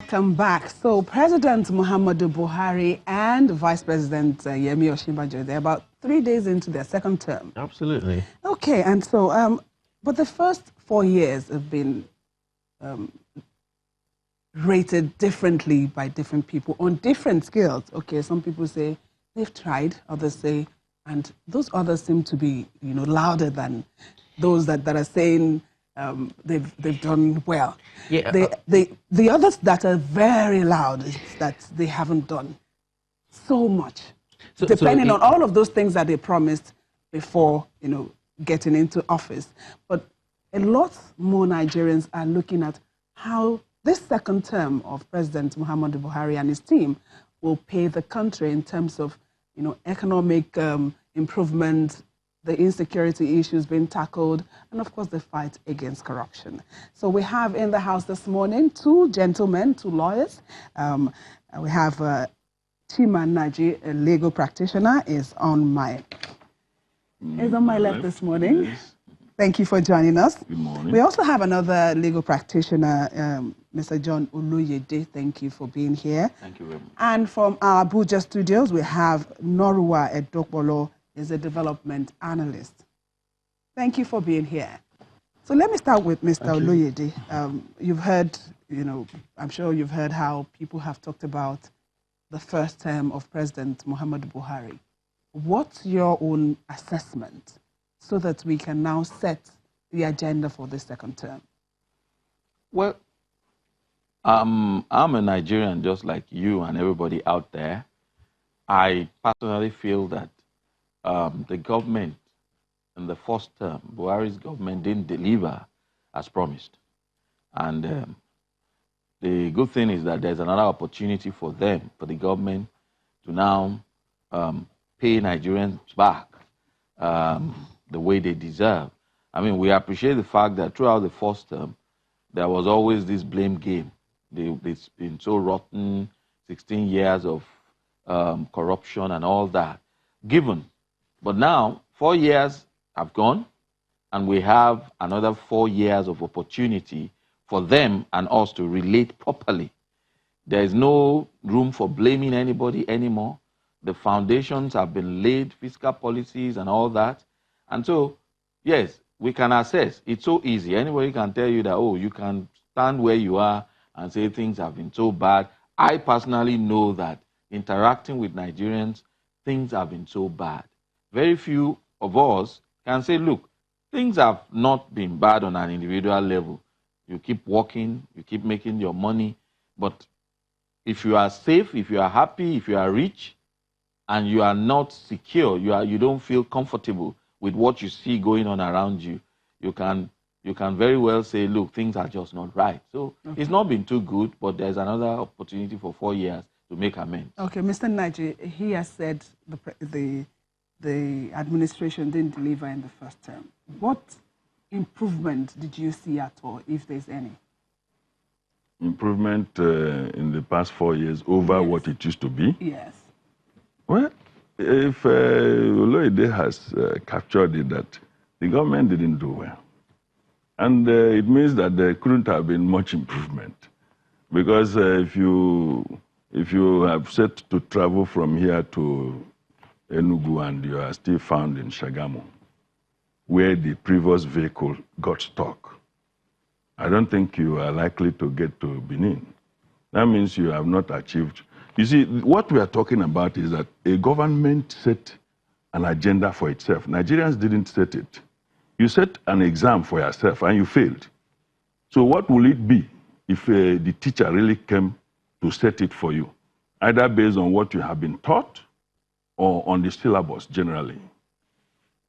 Welcome back. So President Muhammadu Buhari and Vice President Yemi Osinbajo, they're about 3 days into their second term. Absolutely. Okay, and so, but the first 4 years have been rated differently by different people on different scales. Okay, some people say they've tried, others say, and those others seem to be, louder than those that are saying they've done well. Yeah. The others that are very loud is that they haven't done so much, depending on all of those things that they promised before, getting into office. But a lot more Nigerians are looking at how this second term of President Muhammadu Buhari and his team will pay the country in terms of, economic improvement, the insecurity issues being tackled, and of course the fight against corruption. So we have in the house this morning two gentlemen, two lawyers. We have Chima Naji, a legal practitioner, is on my left this morning. Yes. Thank you for joining us. Good morning. We also have another legal practitioner, Mr. John Oluyede. Thank you for being here. Thank you very much. And from our Abuja studios, we have Norua Edokbolo, is a development analyst. Thank you for being here. So let me start with Mr. Oluyede. You've heard, I'm sure you've heard how people have talked about the first term of President Muhammadu Buhari. What's your own assessment so that we can now set the agenda for the second term? Well, I'm a Nigerian just like you and everybody out there. I personally feel that the government in the first term, Buhari's government didn't deliver as promised. And the good thing is that there's another opportunity for them, for the government, to now pay Nigerians back the way they deserve. I mean, we appreciate the fact that throughout the first term, there was always this blame game. It's been so rotten, 16 years of corruption and all that, given. But now, 4 years have gone, and we have another 4 years of opportunity for them and us to relate properly. There is no room for blaming anybody anymore. The foundations have been laid, fiscal policies and all that. And so, yes, we can assess. It's so easy. Anybody can tell you that, oh, you can stand where you are and say things have been so bad. I personally know that interacting with Nigerians, things have been so bad. Very few of us can say, look, things have not been bad on an individual level. You keep working, you keep making your money. But if you are safe, if you are happy, if you are rich, and you are not secure, you don't feel comfortable with what you see going on around you, you can very well say, look, things are just not right. So It's not been too good, but there's another opportunity for 4 years to make amends. Okay, Mr. Naji, he has said the administration didn't deliver in the first term. What improvement did you see at all, if there's any? Improvement in the past 4 years over what it used to be? Yes. Well, if Oloide has captured it that the government didn't do well, and it means that there couldn't have been much improvement, because if you have set to travel from here to Enugu and you are still found in Shagamu, where the previous vehicle got stuck, I don't think you are likely to get to Benin. That means you have not achieved. You see, what we are talking about is that a government set an agenda for itself. Nigerians didn't set it. You set an exam for yourself and you failed. So what will it be if the teacher really came to set it for you, either based on what you have been taught or on the syllabus generally?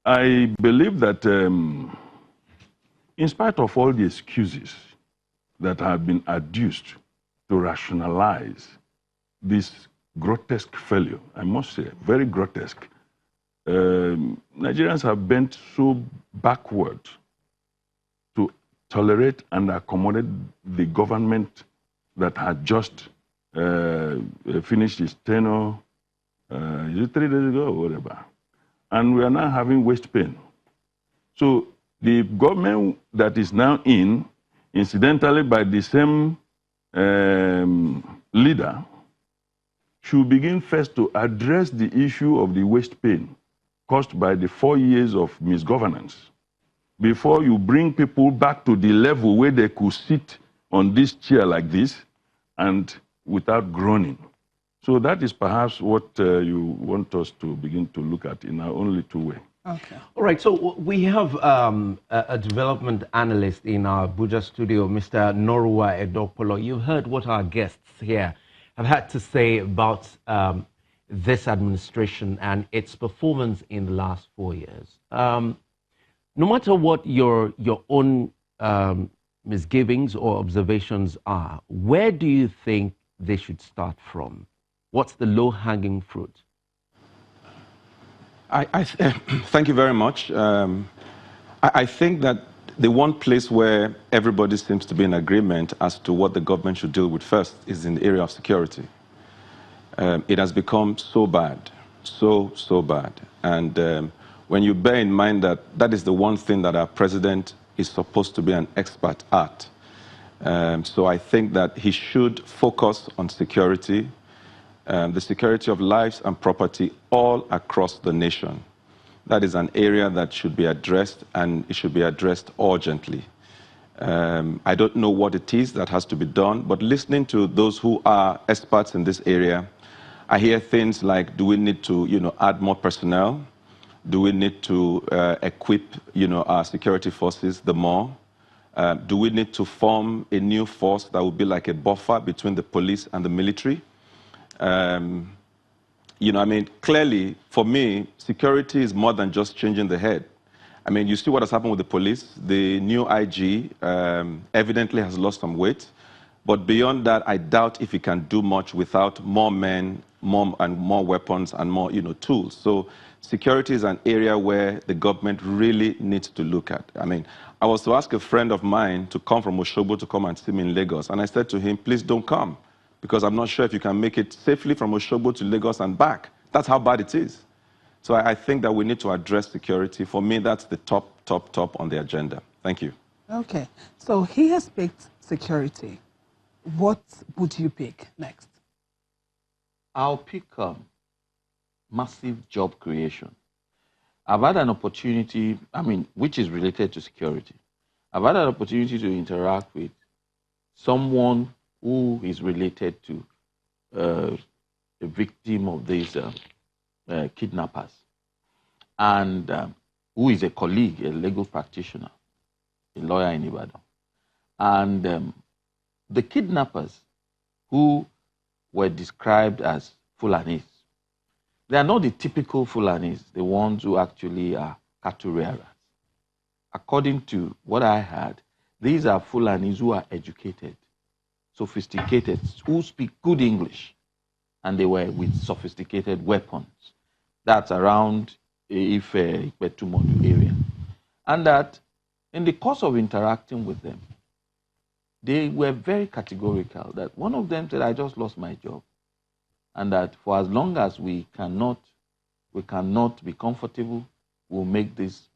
I believe that in spite of all the excuses that have been adduced to rationalize this grotesque failure, I must say, very grotesque, Nigerians have bent so backward to tolerate and accommodate the government that had just finished its tenure, is it 3 days ago or whatever? And we are now having waist pain. So the government that is now in, incidentally by the same leader should begin first to address the issue of the waist pain caused by the 4 years of misgovernance before you bring people back to the level where they could sit on this chair like this and without groaning. So that is perhaps what you want us to begin to look at in our only two ways. Okay. All right, so we have a development analyst in our Abuja studio, Mr. Norua Edopolo. You heard what our guests here have had to say about this administration and its performance in the last 4 years. No matter what your own misgivings or observations are, where do you think they should start from? What's the low-hanging fruit? Thank you very much. I think that the one place where everybody seems to be in agreement as to what the government should deal with first is in the area of security. It has become so bad, so bad. And when you bear in mind that that is the one thing that our president is supposed to be an expert at, so I think that he should focus on security, the security of lives and property all across the nation. That is an area that should be addressed, and it should be addressed urgently. I don't know what it is that has to be done, but listening to those who are experts in this area, I hear things like, do we need to, add more personnel? Do we need to equip, our security forces the more? Do we need to form a new force that would be like a buffer between the police and the military? Clearly, for me, security is more than just changing the head. I mean, you see what has happened with the police. The new IG evidently has lost some weight. But beyond that, I doubt if he can do much without more men, more weapons, and more, tools. So security is an area where the government really needs to look at. I mean, I was to ask a friend of mine to come from Osogbo to come and see me in Lagos. And I said to him, please don't come, because I'm not sure if you can make it safely from Osogbo to Lagos and back. That's how bad it is. So I think that we need to address security. For me, that's the top on the agenda. Thank you. Okay. So he has picked security. What would you pick next? I'll pick massive job creation. I've had an opportunity, which is related to security. I've had an opportunity to interact with someone who is related to a victim of these kidnappers, and who is a colleague, a legal practitioner, a lawyer in Ibadan. And the kidnappers who were described as Fulanis, they are not the typical Fulanis, the ones who actually are cattle rearers. According to what I heard, these are Fulanis who are educated, sophisticated, who speak good English, and they were with sophisticated weapons. That's around Ife, Ipetumodu area. And that in the course of interacting with them, they were very categorical. That one of them said, I just lost my job. And that for as long as we cannot be comfortable, we'll make this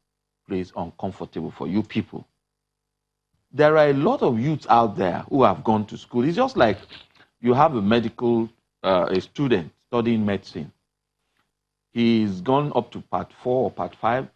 place uncomfortable for you people. There are a lot of youths out there who have gone to school. It's just like you have a student studying medicine. He's gone up to part 4 or part 5,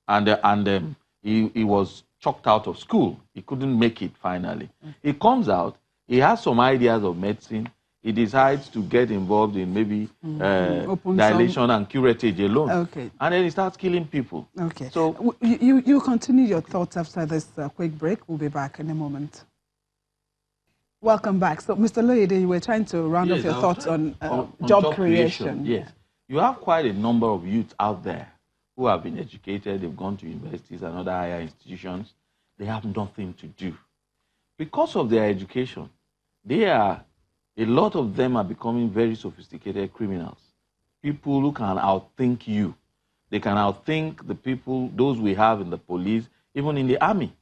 and he was chucked out of school. He couldn't make it finally. He comes out, he has some ideas of medicine. He decides to get involved in maybe dilation and curettage alone. Okay. And then he starts killing people. Okay. So you continue your thoughts after this quick break. We'll be back in a moment. Welcome back. So, Mr. Loyede, you were trying to round off your thoughts on job creation. Yes. You have quite a number of youths out there who have been educated, they've gone to universities and other higher institutions. They have nothing to do. Because of their education, a lot of them are becoming very sophisticated criminals. People who can outthink you. They can outthink the people, those we have in the police, even in the army.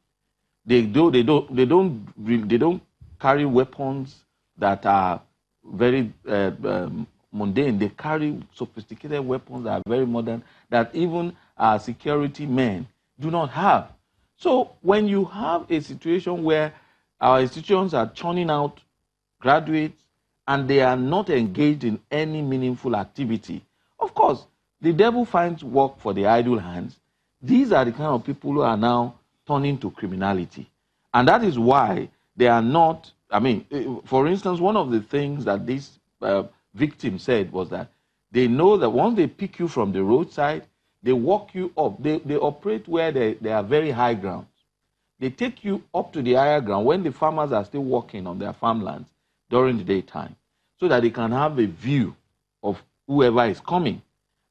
They don't carry weapons that are very mundane. They carry sophisticated weapons that are very modern, that even our security men do not have. So when you have a situation where Our institutions are churning out graduates, and they are not engaged in any meaningful activity. Of course, the devil finds work for the idle hands. These are the kind of people who are now turning to criminality. And that is why they are not, I mean, for instance, one of the things that this victim said was that they know that once they pick you from the roadside, they walk you up. They operate where there are very high grounds. They take you up to the higher ground when the farmers are still working on their farmlands during the daytime, so that they can have a view of whoever is coming.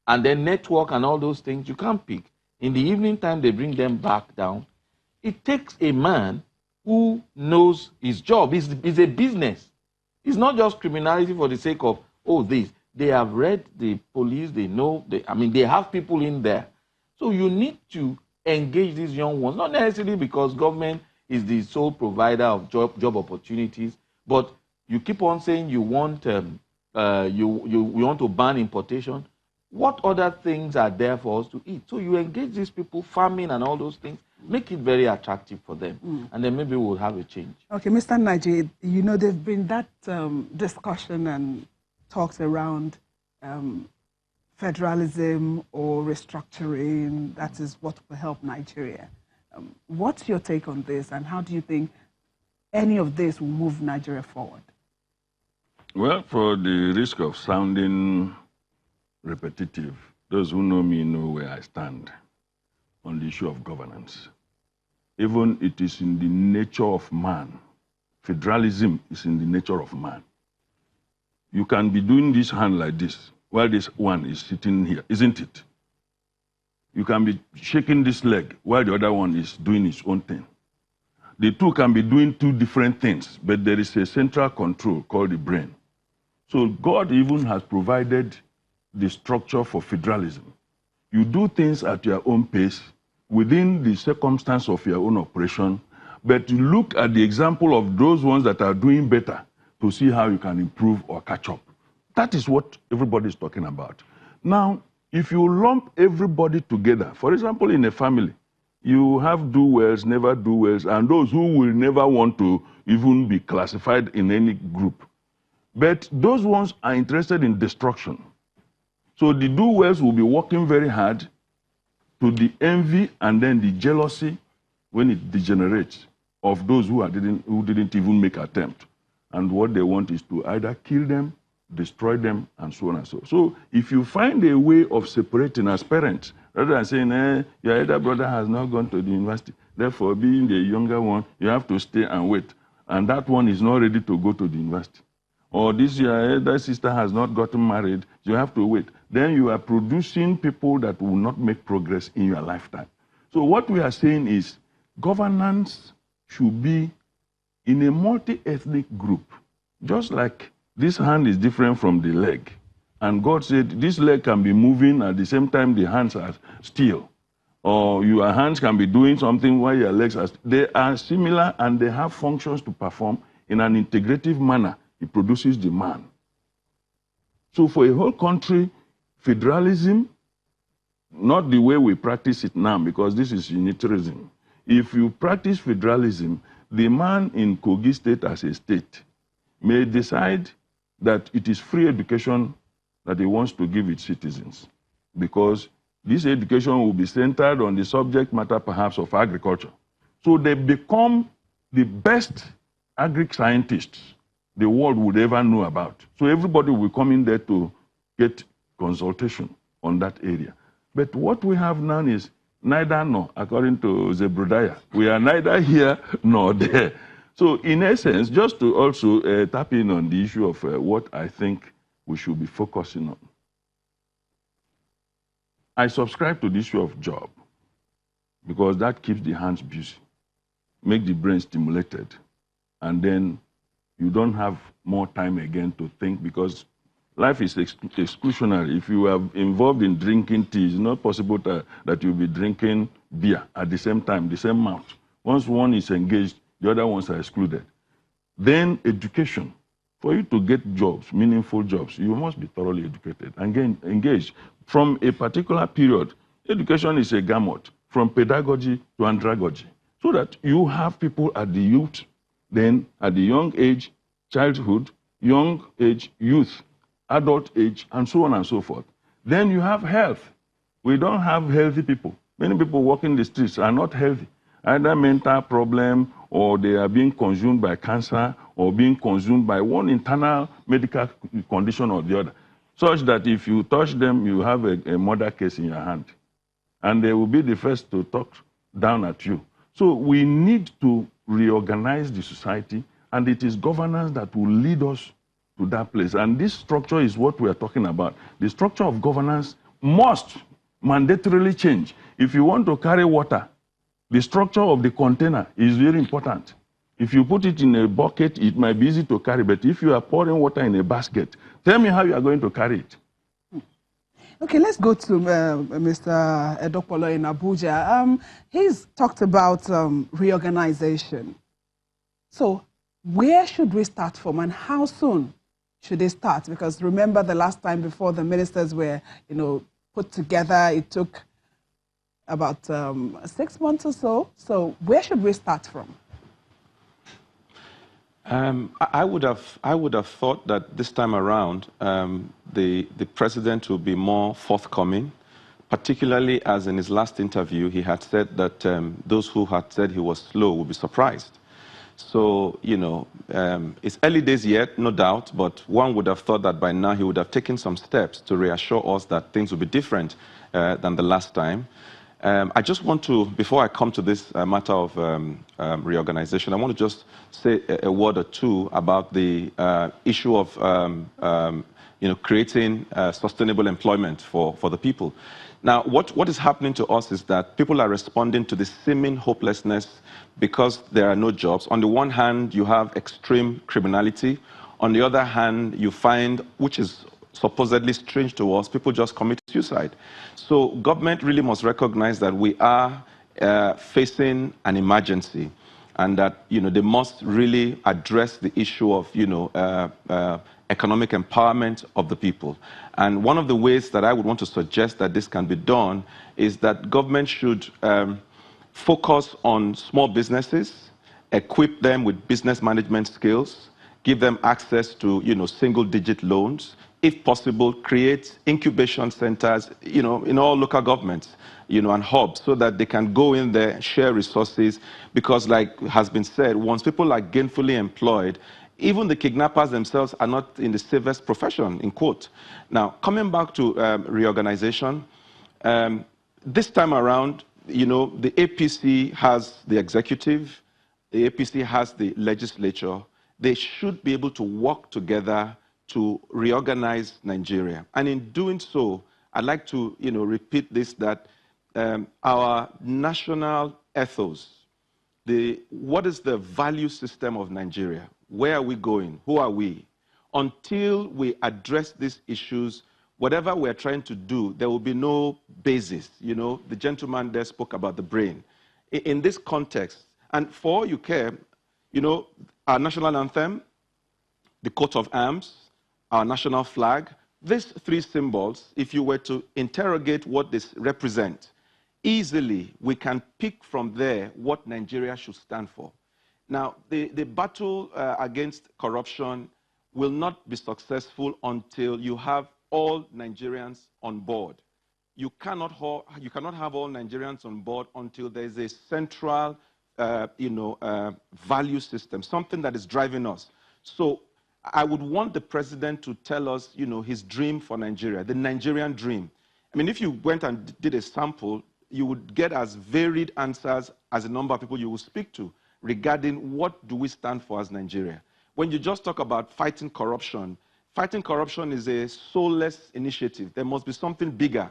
And then network and all those things you can't pick. In the evening time, they bring them back down. It takes a man who knows his job. It's a business. It's not just criminality for the sake of, oh, this. They have read the police, they know, they have people in there. So you need to engage these young ones, not necessarily because government is the sole provider of job opportunities, but you keep on saying you want you want to ban importation. What other things are there for us to eat? So you engage these people, farming and all those things, make it very attractive for them, and then maybe we'll have a change. Okay, Mr. Naji, you know, there's been that discussion and talks around federalism or restructuring. That is what will help Nigeria. What's your take on this, and how do you think any of this will move Nigeria forward? Well, for the risk of sounding repetitive, those who know me know where I stand on the issue of governance. Even it is in the nature of man. Federalism is in the nature of man. You can be doing this hand like this while this one is sitting here, isn't it? You can be shaking this leg while the other one is doing his own thing. The two can be doing two different things, but there is a central control called the brain. So God even has provided the structure for federalism. You do things at your own pace, within the circumstance of your own operation, but you look at the example of those ones that are doing better to see how you can improve or catch up. That is what everybody is talking about. Now, if you lump everybody together, for example, in a family, you have do-wells, never do-wells, and those who will never want to even be classified in any group. But those ones are interested in destruction. So the do-wells will be working very hard to the envy and then the jealousy when it degenerates of those who didn't even make attempt. And what they want is to either kill them, destroy them, and so on and so on. So if you find a way of separating as parents, rather than saying, your elder brother has not gone to the university, therefore being the younger one, you have to stay and wait. And that one is not ready to go to the university. Or this your elder sister has not gotten married, you have to wait. Then you are producing people that will not make progress in your lifetime. So what we are saying is governance should be in a multi-ethnic group, just like this hand is different from the leg. And God said this leg can be moving at the same time the hands are still. Or your hands can be doing something while your legs are. They are similar and they have functions to perform in an integrative manner. It produces the man. So for a whole country, federalism, not the way we practice it now, because this is unitarism. If you practice federalism, the man in Kogi State as a state may decide that it is free education that he wants to give its citizens, because this education will be centered on the subject matter perhaps of agriculture. So they become the best agri-scientists the world would ever know about. So everybody will come in there to get consultation on that area. But what we have now is neither nor, according to Zebrodaya. We are neither here nor there. So in essence, just to also tap in on the issue of what I think we should be focusing on. I subscribe to the issue of job because that keeps the hands busy, make the brain stimulated, and then you don't have more time again to think, because life is exclusionary. If you are involved in drinking tea, it's not possible that you'll be drinking beer at the same time, the same amount. Once one is engaged, the other ones are excluded. Then education. For you to get jobs, meaningful jobs, you must be thoroughly educated and engaged. From a particular period, education is a gamut, from pedagogy to andragogy, so that you have people at the youth Then at the young age, childhood, young age, youth, adult age, and so on and so forth. Then you have health. We don't have healthy people. Many people walking the streets are not healthy. Either mental problem, or they are being consumed by cancer, or being consumed by one internal medical condition or the other, such that if you touch them, you have a murder case in your hand. And they will be the first to talk down at you. So we need to reorganize the society, and it is governance that will lead us to that place. And this structure is what we are talking about. The structure of governance must mandatorily change. If you want to carry water, the structure of the container is very important. If you put it in a bucket, it might be easy to carry, but if you are pouring water in a basket, tell me how you are going to carry it. Okay, let's go to Mr. Edokpolo in Abuja. He's talked about reorganization. So where should we start from, and how soon should they start? Because remember the last time before the ministers were, put together, it took about 6 months or so. So where should we start from? I would have thought that this time around, the president will be more forthcoming, particularly as in his last interview, he had said that those who had said he was slow will be surprised. So, it's early days yet, no doubt, but one would have thought that by now he would have taken some steps to reassure us that things will be different than the last time. I just want to, before I come to this matter of reorganization, I want to just say a word or two about the issue of creating sustainable employment for the people. Now, what is happening to us is that people are responding to the seeming hopelessness because there are no jobs. On the one hand, you have extreme criminality. On the other hand, you find, which is supposedly strange to us, people just commit suicide. So government really must recognize that we are facing an emergency, and that they must really address the issue of economic empowerment of the people. And one of the ways that I would want to suggest that this can be done is that government should focus on small businesses, equip them with business management skills, give them access to single-digit loans. If possible, create incubation centers, in all local governments, and hubs, so that they can go in there, share resources. Because, like has been said, once people are gainfully employed, even the kidnappers themselves are not in the safest profession, in quote. Now, coming back to reorganization, this time around, the APC has the executive, the APC has the legislature. They should be able to work together to reorganize Nigeria. And in doing so, I'd like to repeat this, that our national ethos, what is the value system of Nigeria? Where are we going? Who are we? Until we address these issues, whatever we're trying to do, there will be no basis. The gentleman there spoke about the brain. In this context, and for all you care, our national anthem, the coat of arms, our national flag, these three symbols, if you were to interrogate what they represent, easily we can pick from there what Nigeria should stand for. Now, the battle against corruption will not be successful until you have all Nigerians on board. You cannot have all Nigerians on board until there is a central value system, something that is driving us. So I would want the president to tell us, his dream for Nigeria, the Nigerian dream. I mean, if you went and did a sample, you would get as varied answers as the number of people you will speak to regarding what do we stand for as Nigeria. When you just talk about fighting corruption is a soulless initiative. There must be something bigger.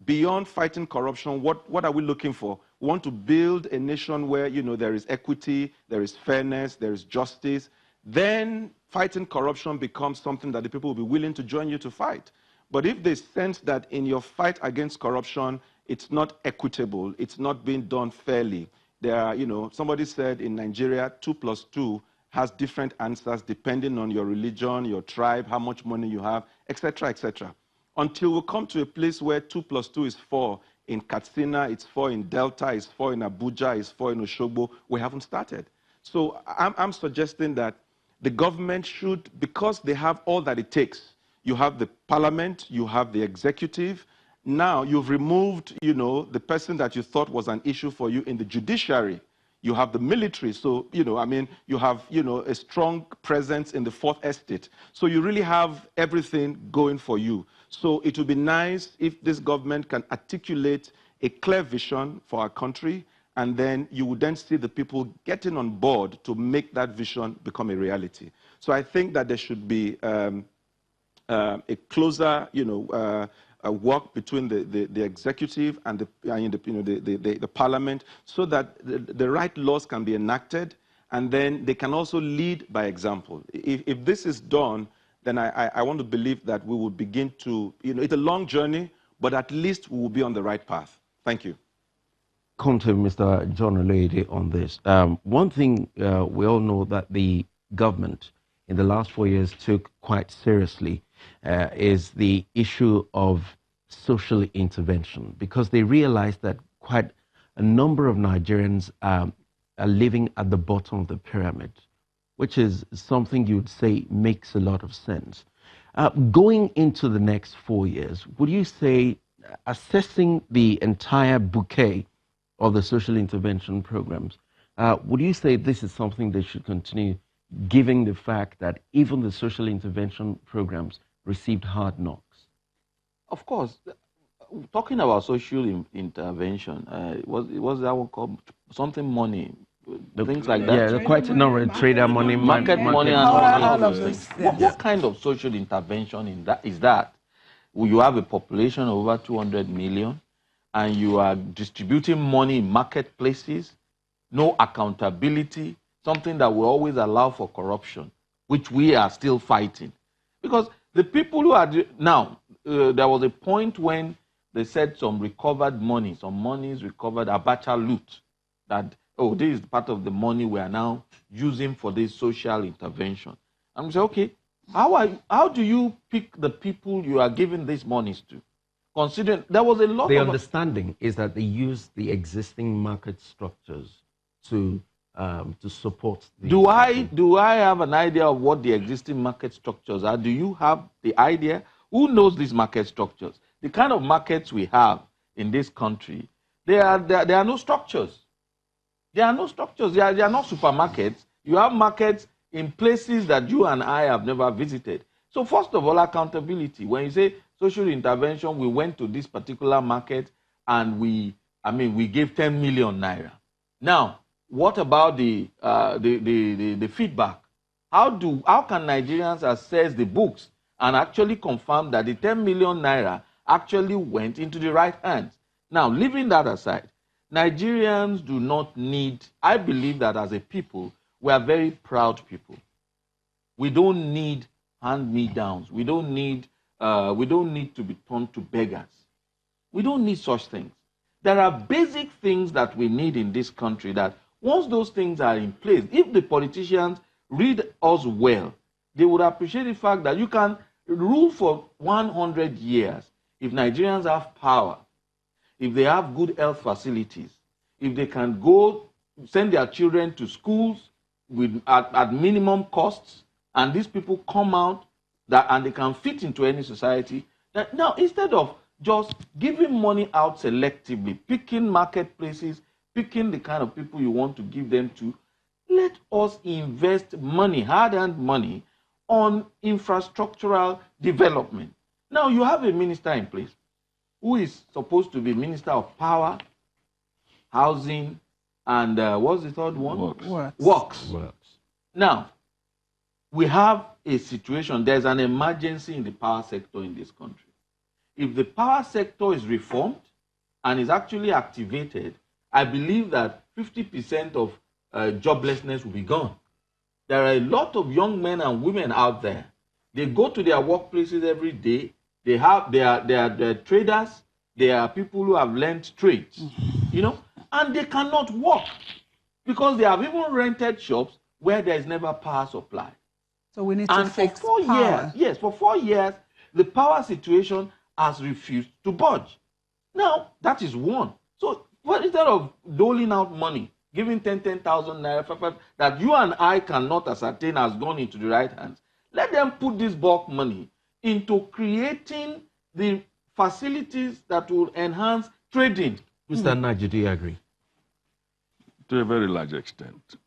Beyond fighting corruption, what are we looking for? We want to build a nation where, there is equity, there is fairness, there is justice. Then fighting corruption becomes something that the people will be willing to join you to fight. But if they sense that in your fight against corruption, it's not equitable, it's not being done fairly. There are, somebody said in Nigeria, 2 + 2 has different answers depending on your religion, your tribe, how much money you have, etc., etc. Until we come to a place where 2 + 2 is 4, in Katsina, it's 4 in Delta, it's 4 in Abuja, it's 4 in Osogbo, we haven't started. So I'm suggesting that the government should, because they have all that it takes. You have the parliament, you have the executive. Now you've removed, the person that you thought was an issue for you in the judiciary. You have the military. So, you have, a strong presence in the fourth estate. So you really have everything going for you. So it would be nice if this government can articulate a clear vision for our country, and then you would then see the people getting on board to make that vision become a reality. So I think that there should be a closer, work between the executive and the parliament, so that the right laws can be enacted, and then they can also lead by example. If this is done, then I want to believe that we will begin to, it's a long journey, but at least we will be on the right path. Thank you. Come to Mr. John Olede on this. One thing we all know that the government in the last 4 years took quite seriously is the issue of social intervention, because they realized that quite a number of Nigerians are living at the bottom of the pyramid, which is something you'd say makes a lot of sense. Going into the next 4 years, would you say, assessing the entire bouquet of the social intervention programs, would you say this is something they should continue, given the fact that even the social intervention programs received hard knocks? Of course, talking about social intervention, was that one called something money? Things like that. Yeah, quite a number of trader money, market money, and all of this. What kind of social intervention is that? You have a population of over 200 million, and you are distributing money in marketplaces, no accountability, something that will always allow for corruption, which we are still fighting. Because the people who are now, there was a point when they said some recovered money, some monies recovered, Abacha loot, that, oh, this is part of the money we are now using for this social intervention. And we say, okay, how do you pick the people you are giving these monies to? Considering there was a lot the of... understanding is that they use the existing market structures to support the... Do I have an idea of what the existing market structures are? Do you have the idea? Who knows these market structures? The kind of markets we have in this country, there are no structures. There are no structures. They are not supermarkets. You have markets in places that you and I have never visited. So first of all, accountability. When you say social intervention, we went to this particular market and we gave 10 million naira. Now, what about the feedback? How can Nigerians assess the books and actually confirm that the 10 million naira actually went into the right hands? Now, leaving that aside, Nigerians do not need, I believe that as a people, we are very proud people. We don't need hand-me-downs. We don't need to be turned to beggars. We don't need such things. There are basic things that we need in this country that once those things are in place, if the politicians read us well, they would appreciate the fact that you can rule for 100 years if Nigerians have power, if they have good health facilities, if they can go send their children to schools at minimum costs, and these people come out and they can fit into any society. Now, instead of just giving money out selectively, picking marketplaces, picking the kind of people you want to give them to, let us invest money, hard-earned money, on infrastructural development. Now, you have a minister in place who is supposed to be Minister of Power, Housing, and what's the third one? Works. Now, we have a situation, there's an emergency in the power sector in this country. If the power sector is reformed and is actually activated, I believe that 50% of joblessness will be gone. There are a lot of young men and women out there. They go to their workplaces every day. They are traders. They are people who have learned trades, and they cannot work because they have even rented shops where there is never power supply. So we need to fix for 4 power. years, for 4 years, the power situation has refused to budge. Now, that is one. So instead of doling out money, giving 10,000 naira, that you and I cannot ascertain has gone into the right hands. Let them put this bulk money into creating the facilities that will enhance trading. Mr. Naji, do you agree? To a very large extent.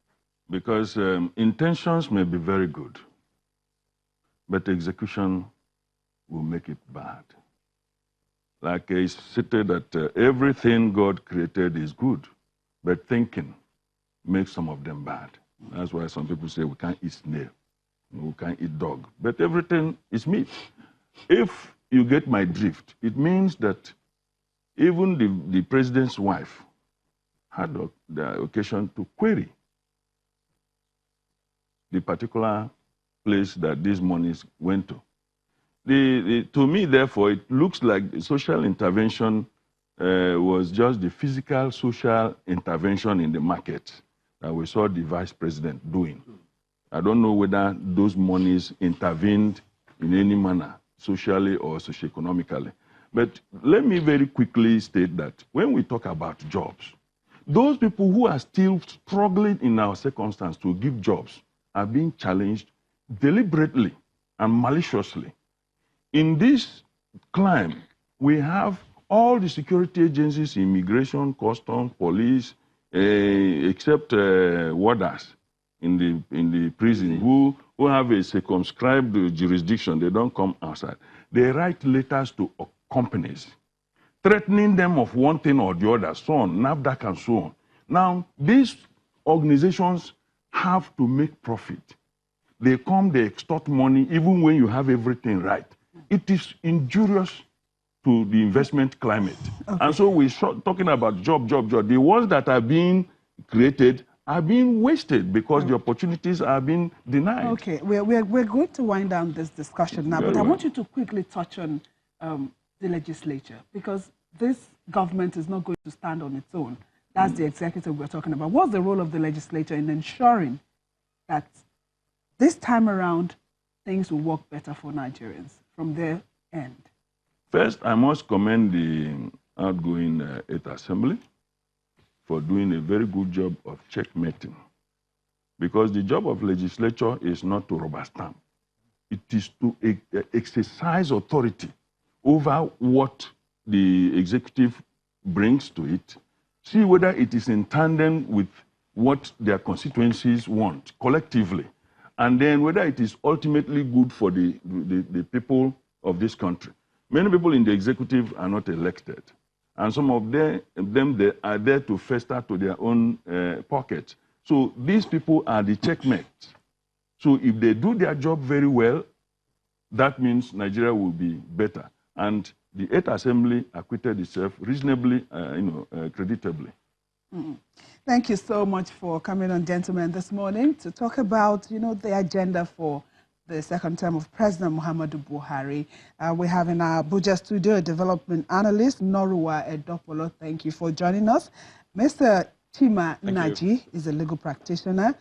Because intentions may be very good, but execution will make it bad. Like it's stated that everything God created is good, but thinking makes some of them bad. That's why some people say we can't eat snail, we can't eat dog, but everything is meat. If you get my drift, it means that even the president's wife had the occasion to query the particular place that these monies went to. To me, therefore, it looks like the social intervention was just the physical social intervention in the market that we saw the vice president doing. I don't know whether those monies intervened in any manner, socially or socioeconomically. But let me very quickly state that when we talk about jobs, those people who are still struggling in our circumstance to give jobs are being challenged deliberately and maliciously. In this climb, we have all the security agencies, immigration, customs, police, except warders in the prison who have a circumscribed jurisdiction. They don't come outside. They write letters to companies, threatening them of one thing or the other, so on, NAFDAC and so on. Now, these organizations have to make profit. They come, they extort money, even when you have everything right. It is injurious to the investment climate. Okay. And so we're talking about job. The ones that are being created are being wasted because the opportunities are being denied. Okay, we're going to wind down this discussion now, but I want you to quickly touch on the legislature, because this government is not going to stand on its own. That's the executive we're talking about. What's the role of the legislature in ensuring that this time around things will work better for Nigerians from their end? First, I must commend the outgoing 8th Assembly for doing a very good job of checkmating. Because the job of legislature is not to rubber stamp. It is to exercise authority over what the executive brings to it, see whether it is in tandem with what their constituencies want collectively, and then whether it is ultimately good for the people of this country. Many people in the executive are not elected, and some of them they are there to fester to their own pockets. So these people are the checkmates. So if they do their job very well, that means Nigeria will be better. And the 8th Assembly acquitted itself reasonably, creditably. Mm-hmm. Thank you so much for coming on, gentlemen, this morning to talk about, the agenda for the second term of President Muhammadu Buhari. We have in our Abuja studio a development analyst, Noruwa Edopolo. Thank you for joining us. Mr. Chima Naji is a legal practitioner.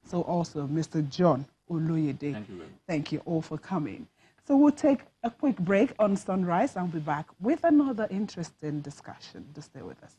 So also Mr. John Oloyede. Thank you. Thank you all for coming. So we'll take a quick break on Sunrise and we'll be back with another interesting discussion. Just stay with us.